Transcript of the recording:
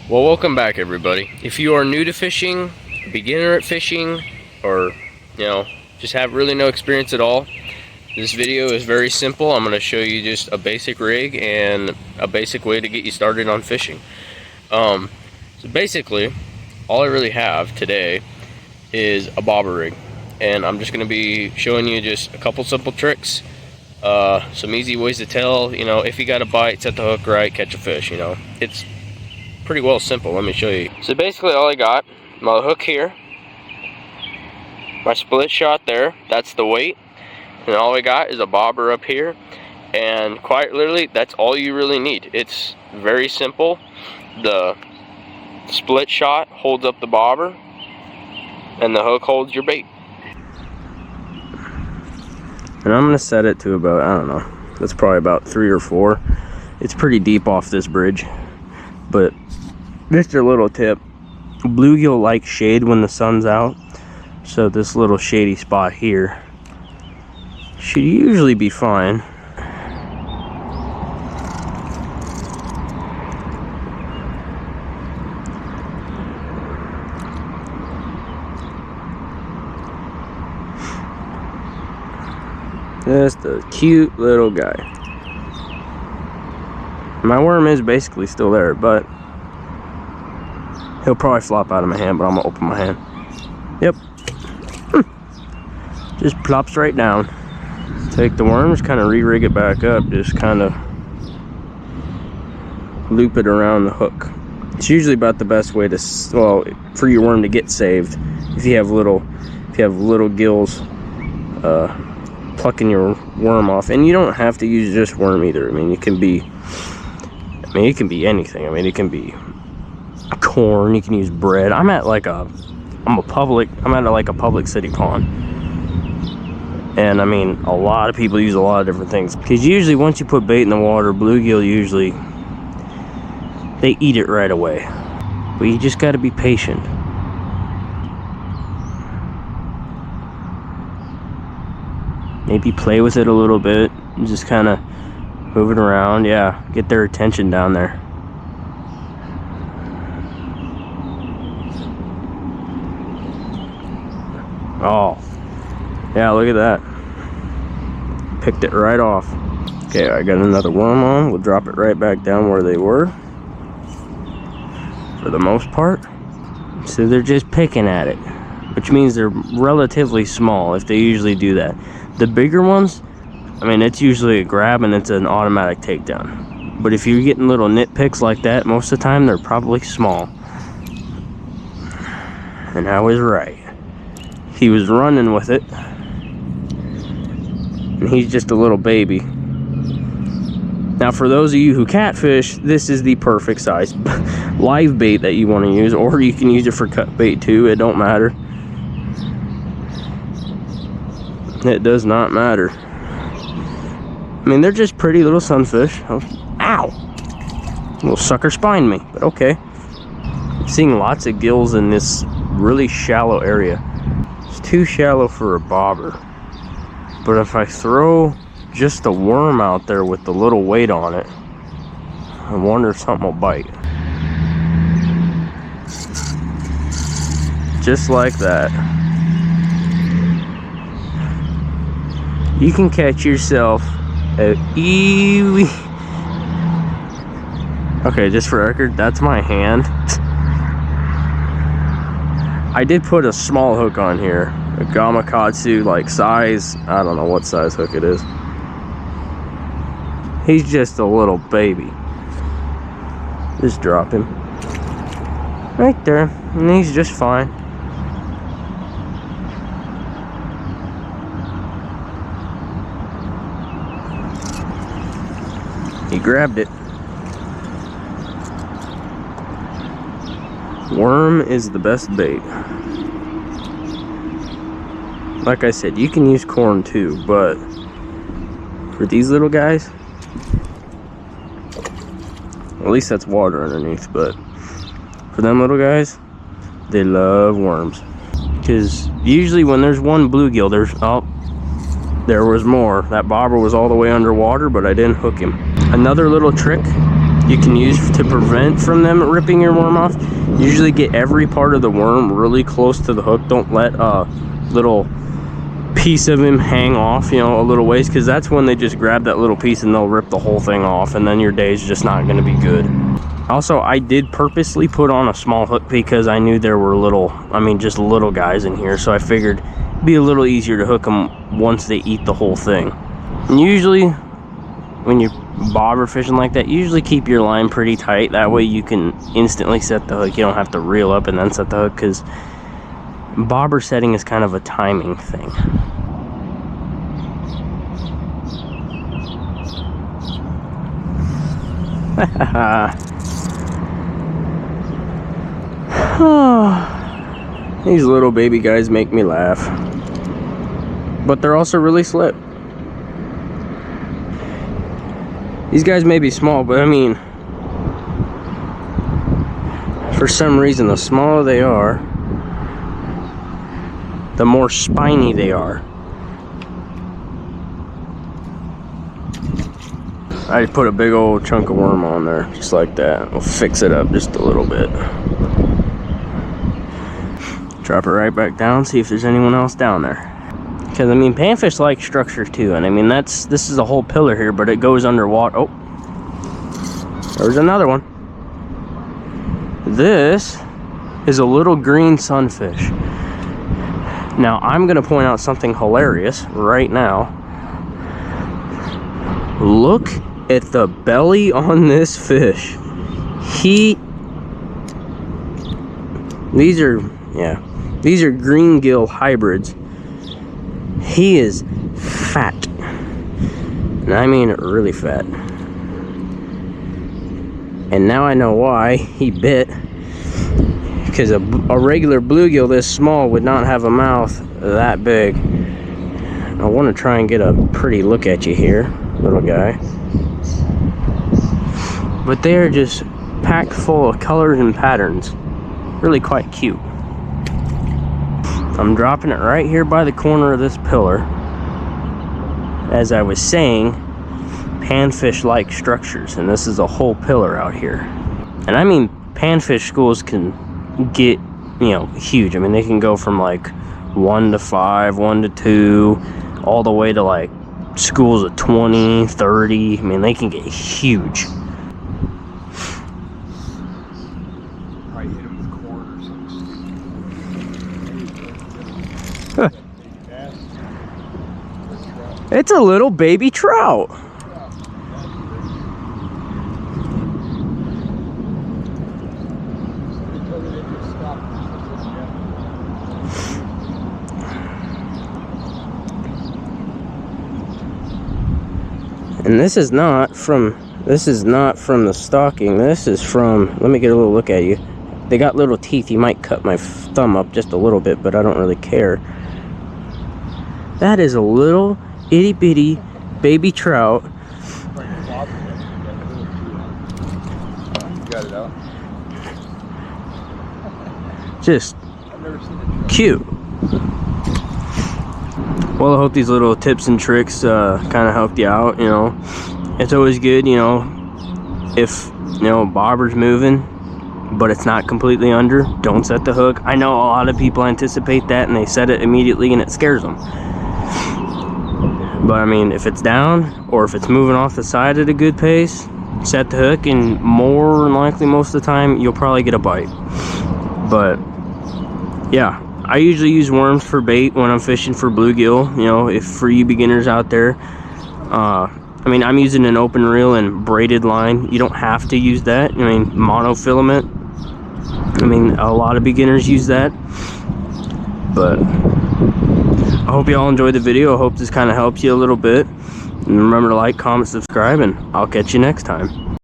Well, welcome back everybody. If you are new to fishing, beginner at fishing, or just have really no experience at all, this video is very simple. I'm going to show you just a basic rig and a basic way to get you started on fishing. So basically, all I really have today is a bobber rig, and I'm just going to be showing you just a couple simple tricks, some easy ways to tell, if you got a bite, set the hook right, catch a fish. It's pretty well simple. Let me show you. So basically all I got, my hook here, my split shot there, that's the weight, and all I got is a bobber up here, and quite literally that's all you really need. It's very simple. The split shot holds up the bobber and the hook holds your bait. And I'm gonna set it to about, I don't know, that's probably about 3 or 4. It's pretty deep off this bridge, but just a little tip, bluegill like shade when the sun's out, so this little shady spot here should usually be fine. Just a cute little guy. My worm is basically still there, but he'll probably flop out of my hand, but I'm gonna open my hand. Yep. Just plops right down. Take the worms, kind of re-rig it back up, just kind of loop it around the hook. It's usually about the best way to, well, for your worm to get saved. If you have little gills plucking your worm off, and you don't have to use just worm either. I mean, it can be anything. I mean, it can be corn, you can use bread. I'm at like a public city pond, and I mean a lot of people use a lot of different things, because usually once you put bait in the water, bluegill usually they eat it right away, but you just got to be patient. Maybe play with it a little bit and just kind of move it around. Yeah, get their attention down there. Oh, yeah, look at that. Picked it right off. Okay, I got another worm on. We'll drop it right back down where they were, for the most part. So they're just picking at it, which means they're relatively small if they usually do that. The bigger ones, I mean, it's usually a grab and it's an automatic takedown. But if you're getting little nitpicks like that, most of the time they're probably small. And I was right. He was running with it, and he's just a little baby. Now, for those of you who catfish, this is the perfect size live bait that you want to use, or you can use it for cut bait too. It don't matter. It does not matter. I mean, they're just pretty little sunfish. Ow! Little sucker spined me, but okay. I'm seeing lots of gills in this really shallow area. It's too shallow for a bobber, but if I throw just a worm out there with the little weight on it, I wonder if something will bite. Just like that. You can catch yourself a eewee. Okay, just for record, that's my hand. I did put a small hook on here, a Gamakatsu like size, I don't know what size hook it is. He's just a little baby. Just drop him right there, and he's just fine. He grabbed it. Worm is the best bait. Like I said, you can use corn too, but for these little guys, at least that's water underneath, but for them little guys, they love worms. Because usually when there's one bluegill, there was more. That bobber was all the way underwater, but I didn't hook him. Another little trick you can use to prevent from them ripping your worm off. Usually get every part of the worm really close to the hook. Don't let a little piece of him hang off, you know, a little ways, because that's when they just grab that little piece and they'll rip the whole thing off, and then your day's just not going to be good. Also, I did purposely put on a small hook because I knew there were little, I mean, just little guys in here, so I figured it'd be a little easier to hook them once they eat the whole thing. And usually, when you're bobber fishing like that, usually keep your line pretty tight. That way you can instantly set the hook. You don't have to reel up and then set the hook, because bobber setting is kind of a timing thing. These little baby guys make me laugh, but they're also really slick. These guys may be small, but I mean, for some reason, the smaller they are, the more spiny they are. I just put a big old chunk of worm on there, just like that. We'll fix it up just a little bit. Drop it right back down, see if there's anyone else down there. Because, I mean, panfish like structure too, and I mean, this is a whole pillar here, but it goes underwater. Oh, there's another one. This is a little green sunfish. Now, I'm going to point out something hilarious right now. Look at the belly on this fish. These are green gill hybrids. He is fat, and I mean really fat. And now I know why he bit, because a regular bluegill this small would not have a mouth that big. I want to try and get a pretty look at you here, little guy. But they are just packed full of colors and patterns. Really quite cute. I'm dropping it right here by the corner of this pillar. As I was saying, panfish-like structures, and this is a whole pillar out here. And I mean, panfish schools can get, you know, huge. I mean, they can go from like 1 to 5, 1 to 2, all the way to like schools of 20, 30. I mean, they can get huge. It's a little baby trout. And this is not from the stocking. This is from, let me get a little look at you. They got little teeth. You might cut my thumb up just a little bit, but I don't really care. That is a little itty bitty baby trout. Got it out. Just cute. Well, I hope these little tips and tricks kind of helped you out. You know, it's always good, you know, if, you know, bobber's moving but it's not completely under, don't set the hook. I know a lot of people anticipate that and they set it immediately and it scares them. But I mean, if it's down or if it's moving off the side at a good pace, set the hook, and more than likely most of the time you'll probably get a bite. But yeah, I usually use worms for bait when I'm fishing for bluegill. You know, if for you beginners out there, I mean, I'm using an open reel and braided line. You don't have to use that. I mean, monofilament, I mean, a lot of beginners use that. But I hope you all enjoyed the video. I hope this kind of helps you a little bit. And remember to like, comment, subscribe, and I'll catch you next time.